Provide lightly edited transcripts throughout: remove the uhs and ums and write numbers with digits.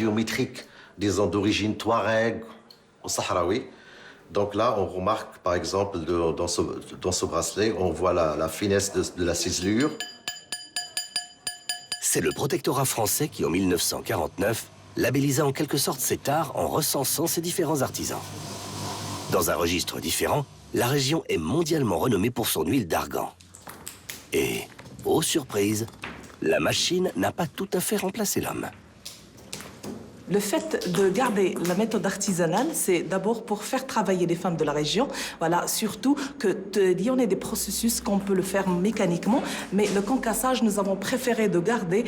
géométriques, disons d'origine touareg ou sahraoui. Donc là, on remarque, par exemple, dans ce bracelet, on voit la finesse de la ciselure. C'est le protectorat français qui, en 1949, labellisa en quelque sorte cet art en recensant ses différents artisans. Dans un registre différent, la région est mondialement renommée pour son huile d'argan. Et, aux surprises, la machine n'a pas tout à fait remplacé l'homme. Le fait de garder la méthode artisanale, c'est d'abord pour faire travailler les femmes de la région. Voilà, surtout qu'il y en a des processus qu'on peut le faire mécaniquement, mais le concassage, nous avons préféré de garder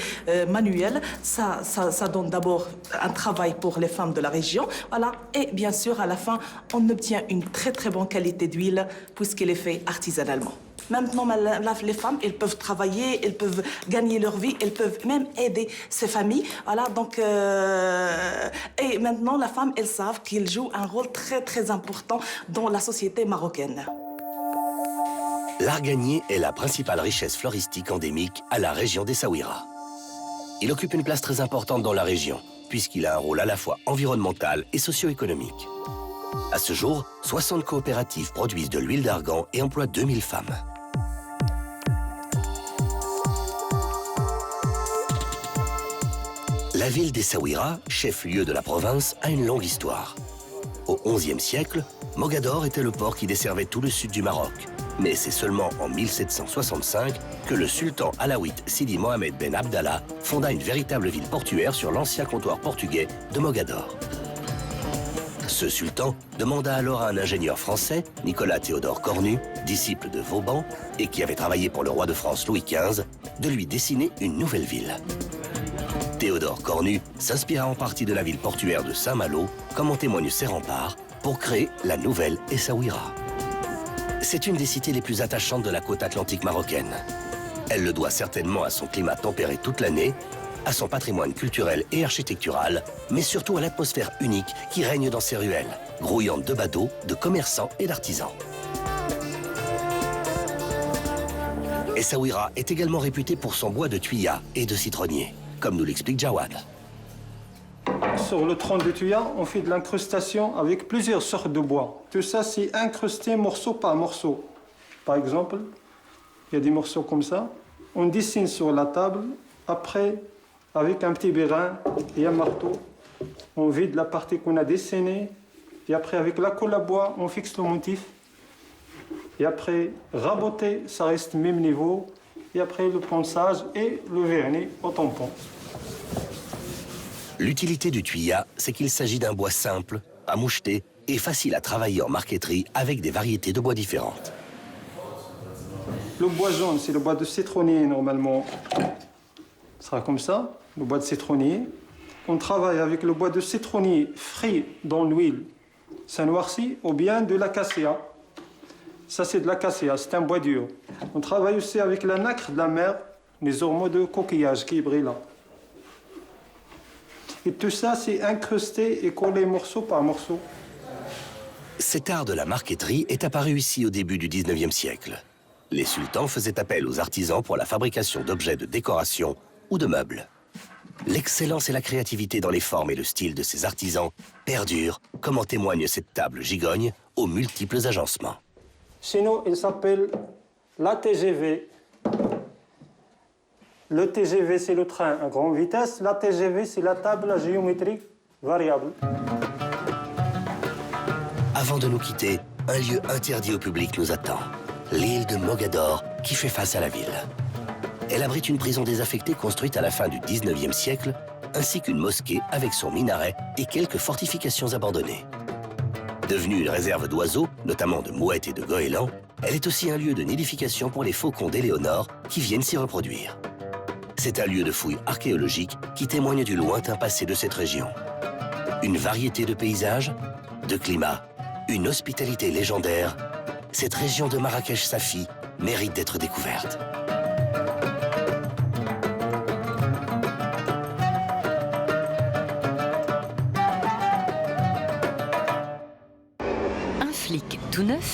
manuel. Ça donne d'abord un travail pour les femmes de la région. Voilà, et bien sûr, à la fin, on obtient une très très bonne qualité d'huile puisqu'elle est faite artisanalement. Maintenant, les femmes, elles peuvent travailler, elles peuvent gagner leur vie, elles peuvent même aider ces familles. Voilà, donc... Et maintenant, la femme, elles savent qu'elle joue un rôle très, très important dans la société marocaine. L'arganier est la principale richesse floristique endémique à la région d'Essaouira. Il occupe une place très importante dans la région, puisqu'il a un rôle à la fois environnemental et socio-économique. À ce jour, 60 coopératives produisent de l'huile d'argan et emploient 2000 femmes. La ville d'Essaouira, chef-lieu de la province, a une longue histoire. Au XIe siècle, Mogador était le port qui desservait tout le sud du Maroc. Mais c'est seulement en 1765 que le sultan alaouite Sidi Mohamed Ben Abdallah fonda une véritable ville portuaire sur l'ancien comptoir portugais de Mogador. Ce sultan demanda alors à un ingénieur français, Nicolas Théodore Cornu, disciple de Vauban et qui avait travaillé pour le roi de France Louis XV, de lui dessiner une nouvelle ville. Théodore Cornu s'inspira en partie de la ville portuaire de Saint-Malo, comme en témoignent ses remparts, pour créer la nouvelle Essaouira. C'est une des cités les plus attachantes de la côte atlantique marocaine. Elle le doit certainement à son climat tempéré toute l'année, à son patrimoine culturel et architectural, mais surtout à l'atmosphère unique qui règne dans ses ruelles, grouillantes de badauds, de commerçants et d'artisans. Essaouira est également réputée pour son bois de tuya et de citronnier, comme nous l'explique Jawad. Sur le tronc de tuya, on fait de l'incrustation avec plusieurs sortes de bois. Tout ça, c'est incrusté morceau par morceau. Par exemple, il y a des morceaux comme ça. On dessine sur la table. Après, avec un petit bérin et un marteau, on vide la partie qu'on a dessinée. Et après, avec la colle à bois, on fixe le motif. Et après, raboter, ça reste même niveau. Et après, le ponçage et le vernis au tampon. L'utilité du tuya, c'est qu'il s'agit d'un bois simple, à moucheter et facile à travailler en marqueterie avec des variétés de bois différentes. Le bois jaune, c'est le bois de citronnier normalement. Ce sera comme ça, le bois de citronnier. On travaille avec le bois de citronnier frit dans l'huile. Ça noircit ou bien de l'acacia. Ça, c'est de l'acacia, c'est un bois dur. On travaille aussi avec la nacre de la mer, les ormeaux de coquillage qui brillent là. Et tout ça, c'est incrusté et collé morceau par morceau. Cet art de la marqueterie est apparu ici au début du 19e siècle. Les sultans faisaient appel aux artisans pour la fabrication d'objets de décoration ou de meubles. L'excellence et la créativité dans les formes et le style de ces artisans perdurent, comme en témoigne cette table gigogne aux multiples agencements. Chez nous, il s'appelle la TGV. Le TGV, c'est le train à grande vitesse. La TGV, c'est la table géométrique variable. Avant de nous quitter, un lieu interdit au public nous attend. L'île de Mogador, qui fait face à la ville. Elle abrite une prison désaffectée construite à la fin du 19e siècle, ainsi qu'une mosquée avec son minaret et quelques fortifications abandonnées. Devenue une réserve d'oiseaux, notamment de mouettes et de goélands, elle est aussi un lieu de nidification pour les faucons d'Éléonore qui viennent s'y reproduire. C'est un lieu de fouilles archéologiques qui témoigne du lointain passé de cette région. Une variété de paysages, de climats, une hospitalité légendaire. Cette région de Marrakech-Safi mérite d'être découverte. Un flic tout neuf